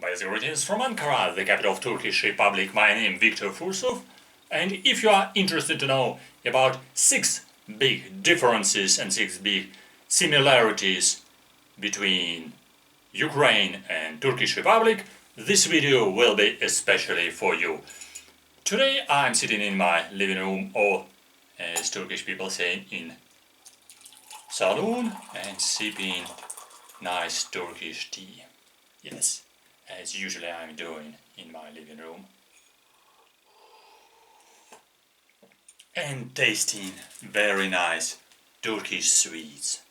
Best greetings from Ankara, the capital of Turkish Republic. My name is Viktor Fursov, and if you are interested to know about 6 big differences and 6 big similarities between Ukraine and Turkish Republic, this video will be especially for you. Today I'm sitting in my living room, or as Turkish people say, in saloon, and sipping nice Turkish tea. Yes, as usually I'm doing in my living room. And tasting very nice Turkish sweets.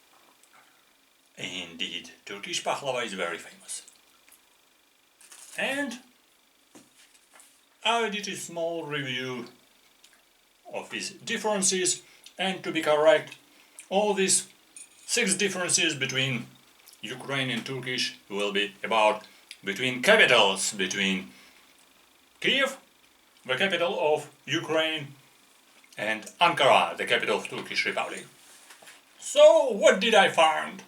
Indeed, Turkish baklava is very famous. And I did a small review of these differences, and to be correct, all these 6 differences between Ukraine and Turkish will be about between capitals, between Kiev, the capital of Ukraine, and Ankara, the capital of Turkish Republic. So, what did I find?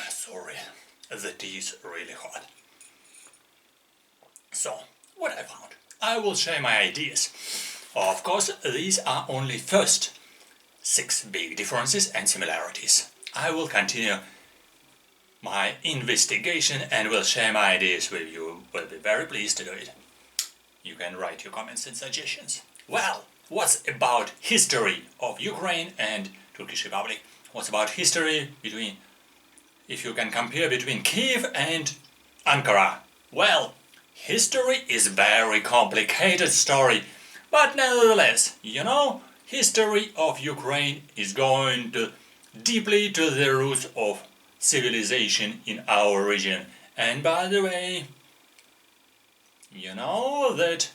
Sorry, the tea is really hot. So, what I found? I will share my ideas. Of course, these are only first 6 big differences and similarities. I will continue my investigation and will share my ideas with you. Will be very pleased to do it. You can write your comments and suggestions. Well, what's about history of Ukraine and Turkish Republic? What's about history between, if you can compare between Kiev and Ankara? Well, history is very complicated story, but nevertheless, you know, history of Ukraine is going deeply to the roots of civilization in our region. And by the way, you know that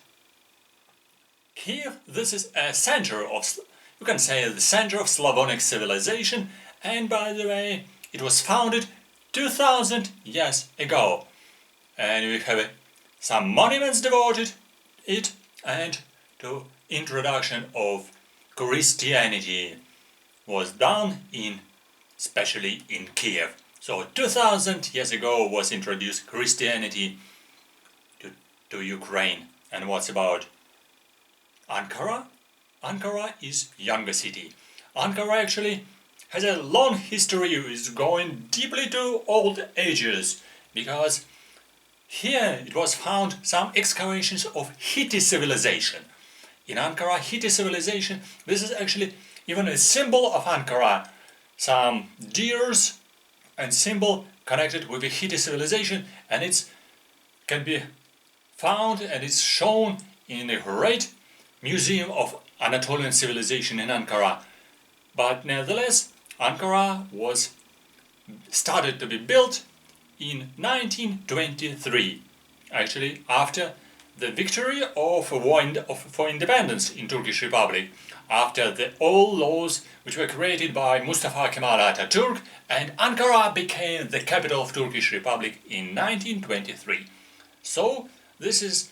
Kiev, this is a center of, you can say, the center of Slavonic civilization, and by the way, it was founded 2000 years ago. And we have some monuments devoted it and to introduction of Christianity was done especially in Kiev. So 2000 years ago was introduced Christianity to Ukraine. And what's about Ankara? Ankara is younger city. Ankara actually has a long history, is going deeply to old ages, because here it was found some excavations of Hittite civilization. In Ankara, Hittite civilization, this is actually even a symbol of Ankara. Some deers and symbol connected with the Hittite civilization, and it can be found and it's shown in a great museum of Anatolian civilization in Ankara. But nevertheless, Ankara was started to be built in 1923, actually after the victory of war for independence in Turkish Republic, after the old laws which were created by Mustafa Kemal Atatürk, and Ankara became the capital of Turkish Republic in 1923. So this is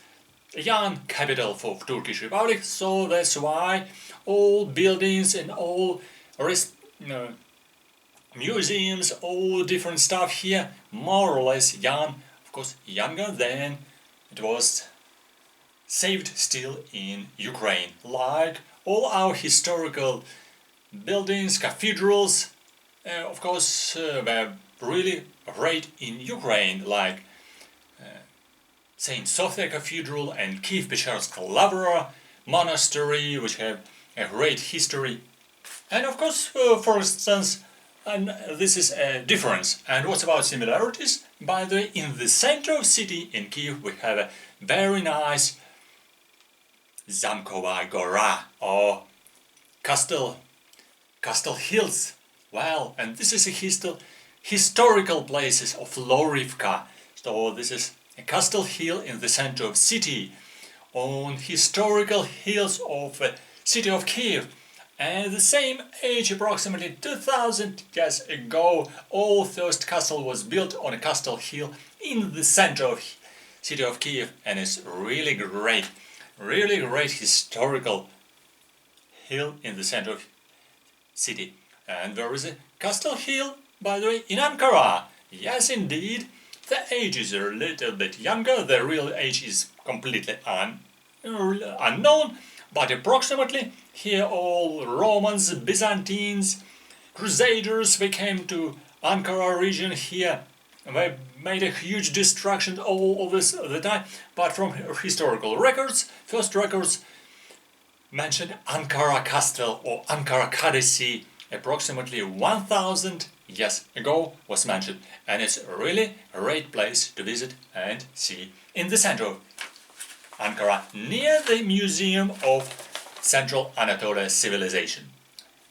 a young capital for Turkish Republic, so that's why all buildings and all museums, all different stuff here, more or less young, of course younger than it was saved still in Ukraine, like all our historical buildings, cathedrals, of course were really great in Ukraine, like Saint Sophia Cathedral and Kiev-Pечерская Lavra Monastery, which have a great history. And of course, for instance, and this is a difference. And what's about similarities? By the way, in the center of city in Kiev we have a very nice Zamkova Gora, or Castle Hills. Well, and this is a historical places of Lorivka. So this is a castle hill in the center of city, on historical hills of city of Kiev. And the same age, approximately 2000 years ago, all first castle was built on a castle hill in the center of city of Kiev, and it's really great historical hill in the center of city. And there is a castle hill, by the way, in Ankara. Yes, indeed, the age is a little bit younger, the real age is completely unknown, but approximately here all Romans, Byzantines, Crusaders, they came to Ankara region here. They made a huge destruction all of this the time, but from historical records, first records mentioned Ankara Castle or Ankara Kalesi approximately 1000 years ago was mentioned, and it's really a great place to visit and see in the center of Ankara, near the Museum of Central Anatolia Civilization.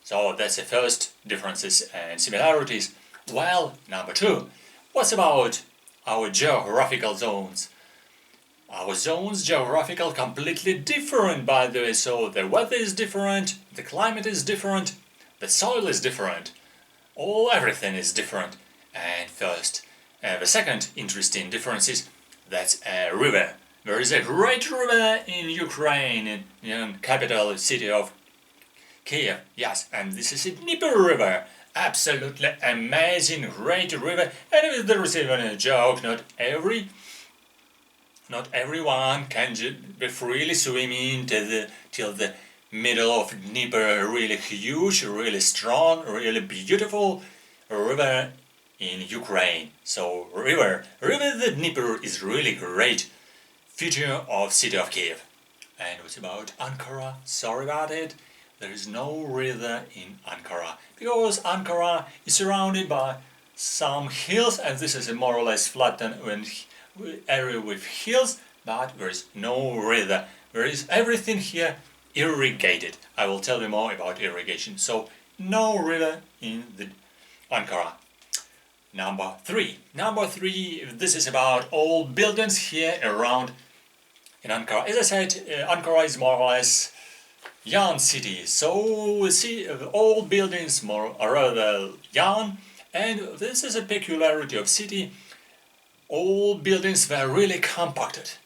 So that's the first differences and similarities. Well, number two, what's about our geographical zones? Our zones, geographical, completely different, by the way, so the weather is different, the climate is different, the soil is different, everything is different. And first, the second interesting difference is that's a river. There is a great river in Ukraine, in capital city of Kiev, yes, and this is a Dnieper River. Absolutely amazing, great river. And there is even a joke, not everyone can be freely swimming till the middle of Dnieper. Really huge, really strong, really beautiful river in Ukraine. So river the Dnieper is really great feature of city of Kiev. And what about Ankara? Sorry about it. There is no river in Ankara because Ankara is surrounded by some hills, and this is a more or less flattened area with hills, but there is no river. There is everything here irrigated. I will tell you more about irrigation. So no river in the Ankara. Number three, this is about all buildings here around in Ankara. As I said, Ankara is more or less young city, so we see all buildings are rather young, and this is a peculiarity of city. All buildings were really compact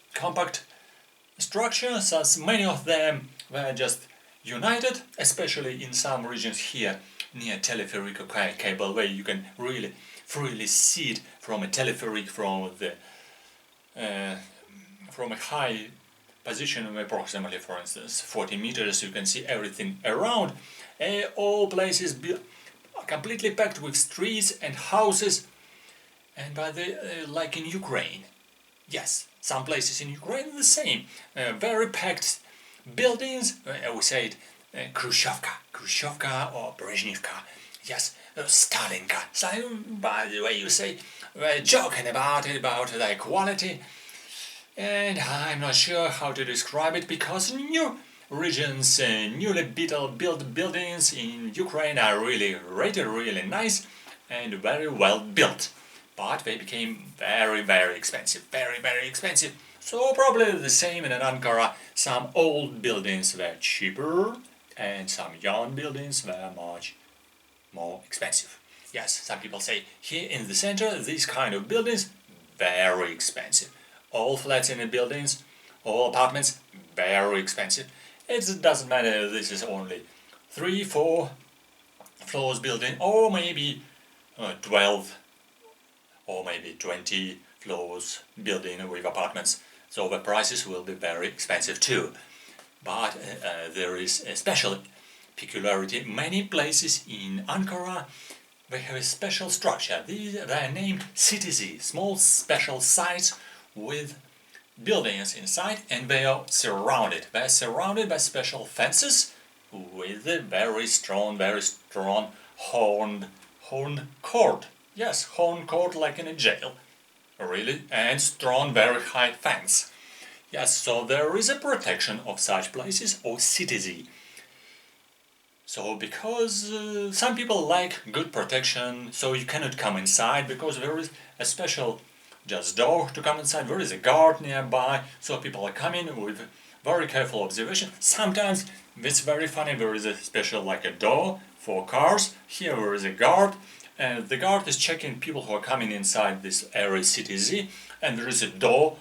structures, as many of them were just united, especially in some regions here near telepheric cable, where you can really freely see it from a telepheric, from a high position of approximately, for instance, 40 meters. You can see everything around. All places completely packed with streets and houses, and like in Ukraine. Yes, some places in Ukraine are the same. Very packed buildings. We say it Khrushchevka or Brezhnevka. Yes, Stalinka. By the way, you say, joking about the quality. And I'm not sure how to describe it, because new regions, newly built buildings in Ukraine are really rated, really nice and very well built. But they became very, very expensive, very, very expensive. So probably the same in Ankara. Some old buildings were cheaper and some young buildings were much more expensive. Yes, some people say here in the center, these kind of buildings, very expensive. All flats in the buildings, all apartments, very expensive. It doesn't matter if this is only 3-4 floors building, or maybe 12 or maybe 20 floors building with apartments. So the prices will be very expensive too. But there is a special peculiarity. Many places in Ankara, they have a special structure. They are named cities, small special sites with buildings inside, and they are surrounded. They are surrounded by special fences with a very strong horned cord. Yes, horned cord like in a jail, really, and strong, very high fence. Yes, so there is a protection of such places or cities. So because some people like good protection, so you cannot come inside because there is a special just door to come inside. There is a guard nearby, so people are coming with very careful observation. Sometimes it's very funny. There is a special like a door for cars. Here there is a guard, and the guard is checking people who are coming inside this area CTZ. And there is a door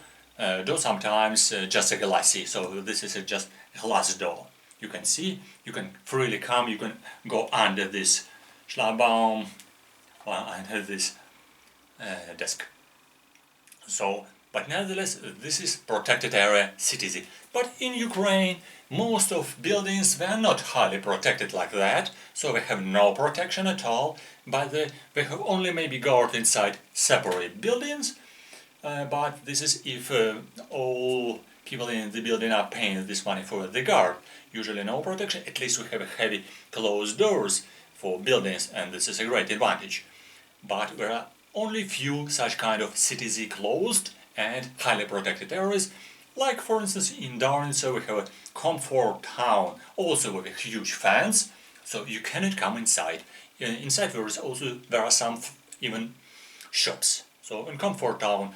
sometimes just a glassy. So this is just a glass door. You can see, you can freely come. You can go under this Schlagbaum, under this desk. So, but nevertheless, this is protected area, CTZ. But in Ukraine, most of buildings were not highly protected like that, so they have no protection at all. But they have only maybe guard inside separate buildings. But this is if all people in the building are paying this money for the guard. Usually no protection. At least we have heavy closed doors for buildings, and this is a great advantage. But there are only few such kind of CTZ closed and highly protected areas, like for instance in Darnica we have a comfort town, also with a huge fence, so you cannot come inside. Inside there are some even shops. So in comfort town,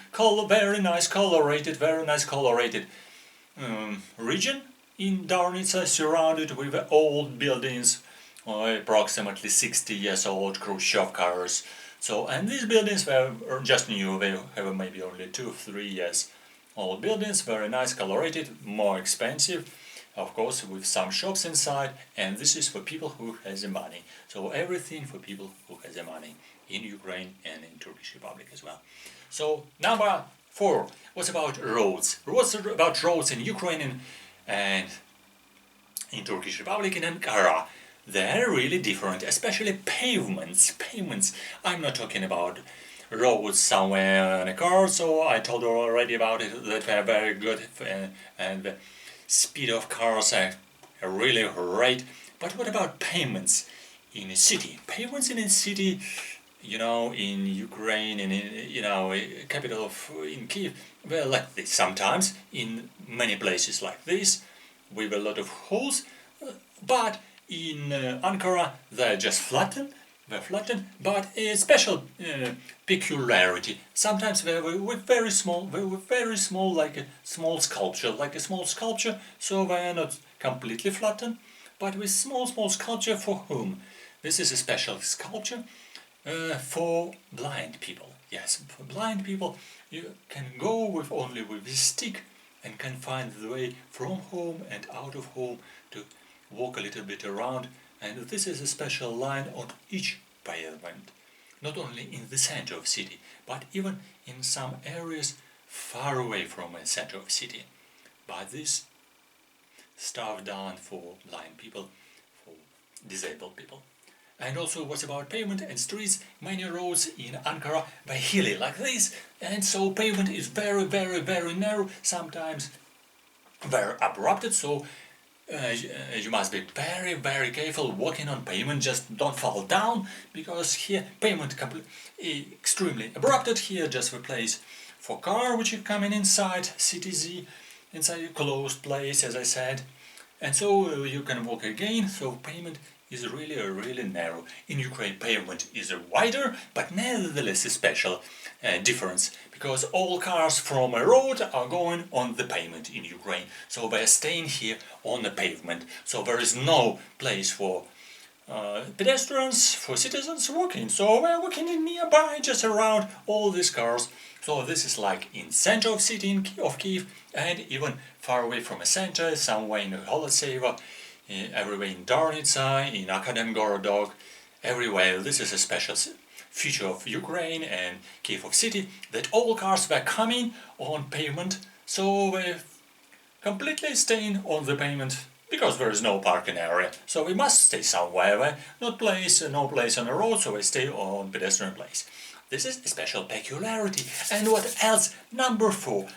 very nice colorated region in Darnica, surrounded with old buildings, approximately 60 years old Khrushchev cars. So, and these buildings were just new, they have maybe only 2-3 years old buildings, very nice, colorated, more expensive, of course, with some shops inside, and this is for people who has the money. So everything for people who has the money in Ukraine and in Turkish Republic as well. So number 4, what's about roads? What's about roads in Ukraine and in Turkish Republic, in Ankara? They're really different, especially pavements. I'm not talking about roads somewhere in a car, so I told you already about it, that they're very good and the speed of cars are really great. But what about pavements in a city? Pavements in a city, you know, in Ukraine and in, you know, capital in Kiev, they're like this sometimes, in many places like this, with a lot of holes, but in Ankara they're just flattened, but a special peculiarity. Sometimes they're very small, like a small sculpture, so they are not completely flattened, but with small sculpture. For whom? This is a special sculpture for blind people. Yes, for blind people, you can go only with a stick and can find the way from home and out of home to walk a little bit around, and this is a special line on each pavement, not only in the center of city, but even in some areas far away from the center of city. But this stuff done for blind people, for disabled people. And also what's about pavement and streets? Many roads in Ankara were hilly like this, and so pavement is very narrow, sometimes very abrupted, so you must be very careful walking on pavement. Just don't fall down, because here pavement extremely abrupted. Here just a place for car which is coming inside CTZ, inside a closed place, as I said, and so you can walk again. So pavement is really narrow. In Ukraine pavement is wider, but nevertheless a special difference, because all cars from a road are going on the pavement in Ukraine, so they are staying here on the pavement, so there is no place for pedestrians, for citizens walking, so they're walking in nearby, just around all these cars. So this is like in center of city of Kiev, and even far away from a center, somewhere in Holoseva, everywhere in Darnica, in Akademgorodok, everywhere. This is a special feature of Ukraine and Kiev of city, that all cars were coming on pavement, so they completely staying on the pavement, because there is no parking area. So we must stay somewhere, no place on the road, so we stay on pedestrian place. This is a special peculiarity. And what else? Number 4,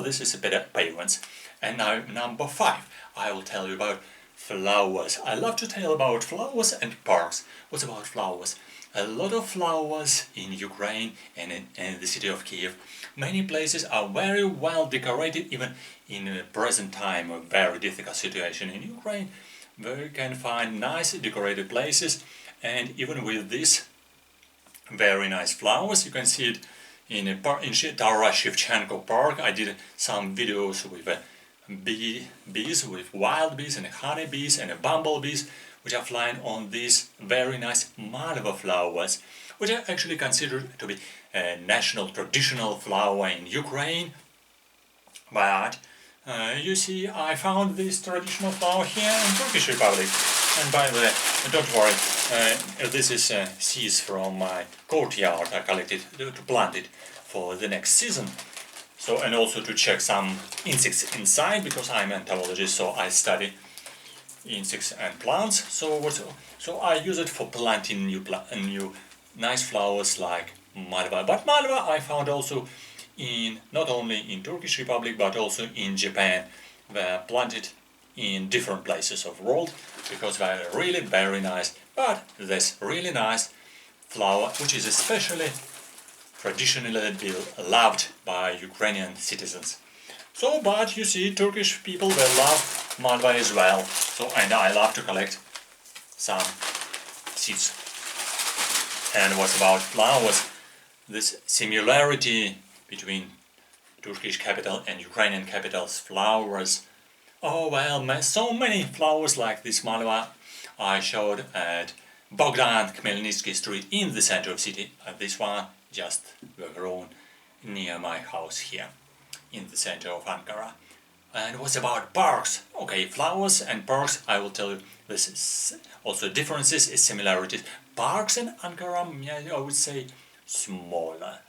this is pavements. And now number 5, I will tell you about flowers. I love to tell about flowers and parks. What's about flowers? A lot of flowers in Ukraine and in the city of Kiev. Many places are very well decorated, even in the present time, a very difficult situation in Ukraine, where you can find nice decorated places, and even with these very nice flowers, you can see it in Taras Shevchenko Park. I did some videos with bees, with wild bees and honeybees and bumblebees, which are flying on these very nice malva flowers, which are actually considered to be a national traditional flower in Ukraine. But you see, I found this traditional flower here in Turkish Republic, and by the way, don't worry, This is seeds from my courtyard. I collected to plant it for the next season. So, and also to check some insects inside, because I'm an entomologist, so I study insects and plants. So I use it for planting new nice flowers like malva. But malva I found also not only in Turkish Republic but also in Japan. They're planted in different places of the world because they're really very nice. But this really nice flower, which is especially traditionally loved by Ukrainian citizens. So, but you see, Turkish people, they love malva as well. So, and I love to collect some seeds. And what about flowers? This similarity between Turkish capital and Ukrainian capital's flowers. Oh well, so many flowers like this malva I showed at Bogdan Khmelnytsky Street in the center of city. This one just were grown near my house here in the center of Ankara. And what's about parks? Okay, flowers and parks, I will tell you, this is also differences, similarities. Parks in Ankara, I would say, smaller,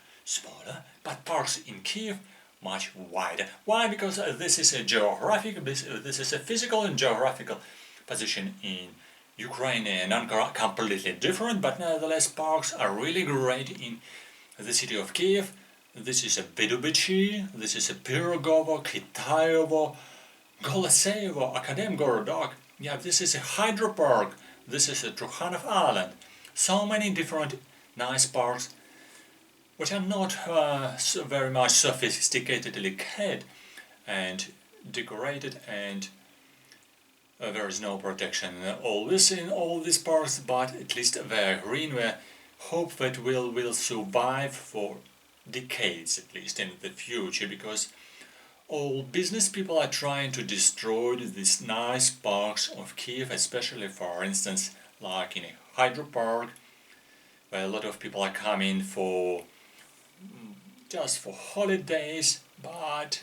but parks in Kiev, much wider. Why? Because this is a this is a physical and geographical position in Ukraine and Ankara, completely different, but nevertheless parks are really great in the city of Kiev. This is a Bidobichi, this is a Pirogovo, Kitaevo, Goloseyevo, Akademgorodok. Yeah, this is a hydro park, this is a Trukhanov Island. So many different nice parks which are not so very much sophisticatedly kept and decorated, and there is no protection always in all these parks, but at least they're green. We hope that will survive for decades at least in the future, because all business people are trying to destroy these nice parks of Kiev, especially for instance like in a hydro park where a lot of people are coming for just for holidays, but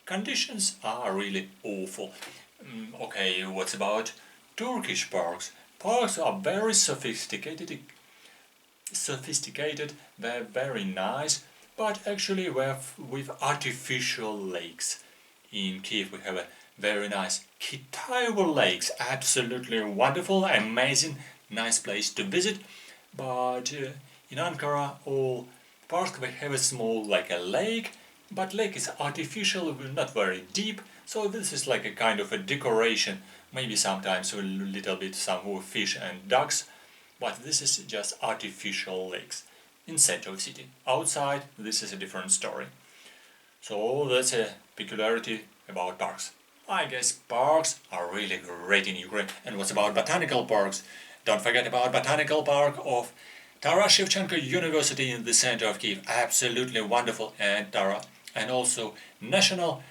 conditions are really awful. Okay, what's about Turkish parks? Parks are very sophisticated, they're very nice, but actually we're with artificial lakes. In Kiev we have a very nice Kitaevo lakes, absolutely wonderful, amazing, nice place to visit. But in Ankara all parks we have a small like a lake, but lake is artificial, not very deep, so this is like a kind of a decoration, maybe sometimes a little bit some fish and ducks. But this is just artificial lakes in center of city. Outside, this is a different story. So that's a peculiarity about parks. I guess parks are really great in Ukraine. And what's about botanical parks? Don't forget about botanical park of Taras Shevchenko University in the center of Kiev. Absolutely wonderful. And also National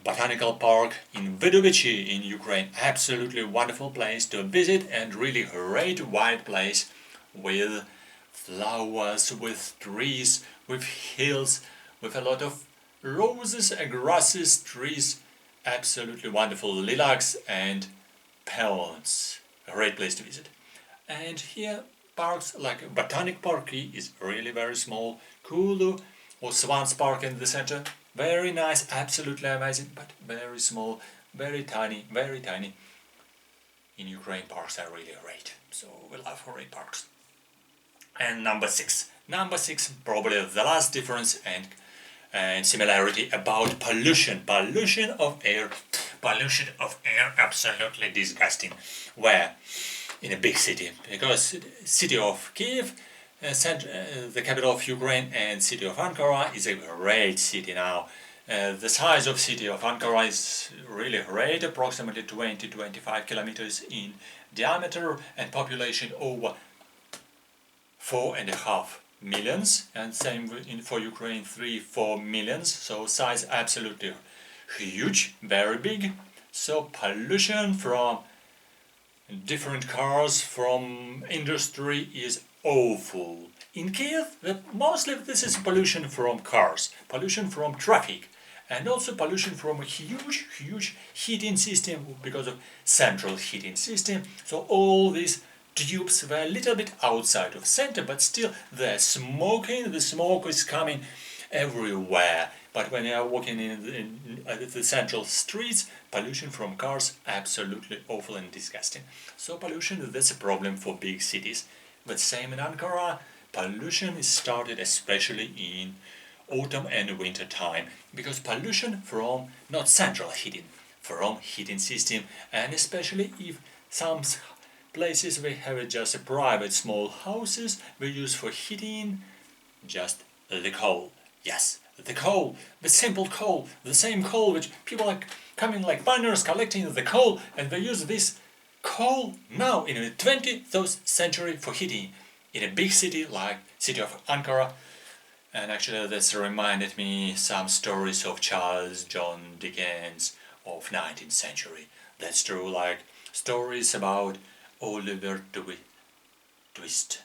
Botanical Park in Vidovichi in Ukraine. Absolutely wonderful place to visit and really great wide place with flowers, with trees, with hills, with a lot of roses and grasses, trees. Absolutely wonderful lilacs and peons. A great place to visit. And here parks like Botanic Park is really very small. Kulu or Swans Park in the center. Very nice, absolutely amazing, but very small, very tiny, very tiny. In Ukraine, parks are really great, so we love great parks. And number six, probably the last difference and similarity about pollution. Pollution of air, absolutely disgusting. Where? In a big city, because city of Kiev, the capital of Ukraine, and city of Ankara is a great city now. The size of city of Ankara is really great, approximately 20-25 kilometers in diameter, and population over 4.5 millions, and same for Ukraine, 3-4 millions. So size absolutely huge, very big. So pollution from different cars, from industry is awful. In Kiev, mostly this is pollution from cars, pollution from traffic, and also pollution from a huge heating system because of central heating system. So all this tubes were a little bit outside of center, but still they're smoking. The smoke is coming everywhere. But when you are walking in the central streets, pollution from cars absolutely awful and disgusting. So pollution, that's a problem for big cities. But same in Ankara, pollution is started especially in autumn and winter time, because pollution from not central heating, from heating system, and especially if some places we have just a private small houses we use for heating just the coal. Yes, the coal, the simple coal, the same coal which people are coming like miners collecting the coal, and they use this coal now in the 20th century for heating in a big city like city of Ankara. And actually this reminded me some stories of Charles John Dickens of 19th century. That's true, like stories about Oliver Twist.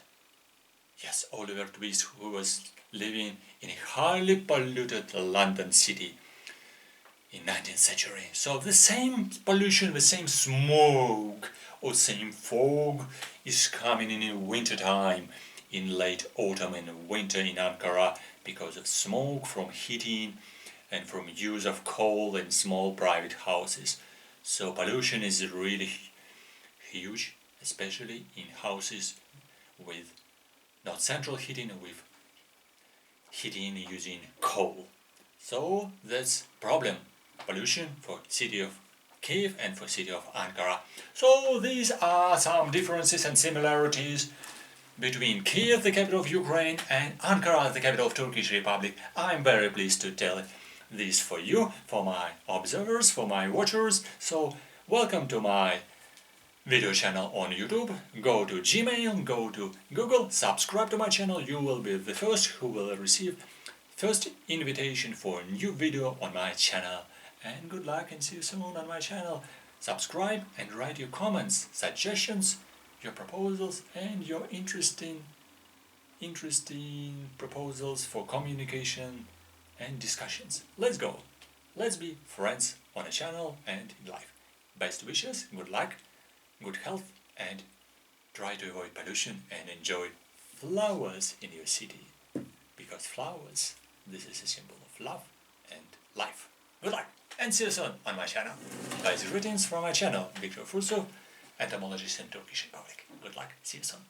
Yes, Oliver Twist, who was living in a highly polluted London city in 19th century. So the same pollution, the same smoke or same fog is coming in winter time, in late autumn and winter in Ankara, because of smoke from heating and from use of coal in small private houses. So pollution is really huge, especially in houses with not central heating, with heating using coal. So that's problem, pollution for city of Kiev and for city of Ankara. So these are some differences and similarities between Kiev, the capital of Ukraine, and Ankara, the capital of Turkish Republic. I'm very pleased to tell this for you, for my observers, for my watchers. So welcome to my video channel on YouTube. Go to Gmail, go to Google, subscribe to my channel. You will be the first who will receive first invitation for a new video on my channel. And good luck and see you soon on my channel. Subscribe and write your comments, suggestions, your proposals, and your interesting proposals for communication and discussions. Let's go. Let's be friends on a channel and in life. Best wishes, good luck, good health, and try to avoid pollution and enjoy flowers in your city. Because flowers, this is a symbol of love and life. Good luck and see you soon on my channel. Guys, greetings from my channel, Viktor Fursov, Entomologist in Turkish Republic. Good luck, see you soon.